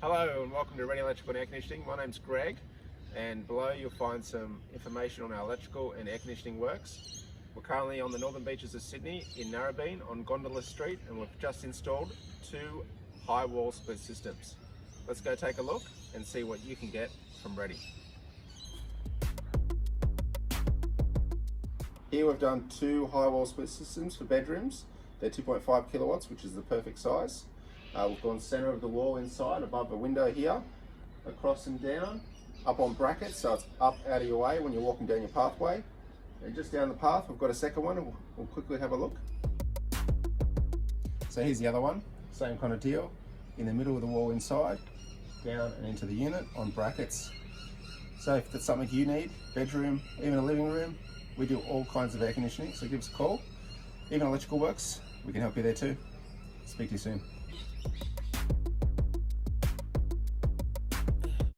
Hello and welcome to Ready Electrical and Air Conditioning. My name's Greg, and below you'll find some information on our electrical and air conditioning works. We're currently on the northern beaches of Sydney in Narrabeen on Gondola Street, and we've just installed 2 high wall split systems. Let's go take a look and see what you can get from Ready. Here we've done 2 high wall split systems for bedrooms. They're 2.5 kilowatts, which is the perfect size. We've gone centre of the wall inside, above the window here, across and down, up on brackets, so it's up out of your way when you're walking down your pathway. And just down the path, we've got a second one, and we'll quickly have a look. So here's the other one, same kind of deal, in the middle of the wall inside, down and into the unit on brackets. So if that's something you need, bedroom, even a living room, we do all kinds of air conditioning, so give us a call. Even electrical works, we can help you there too. Speak to you soon.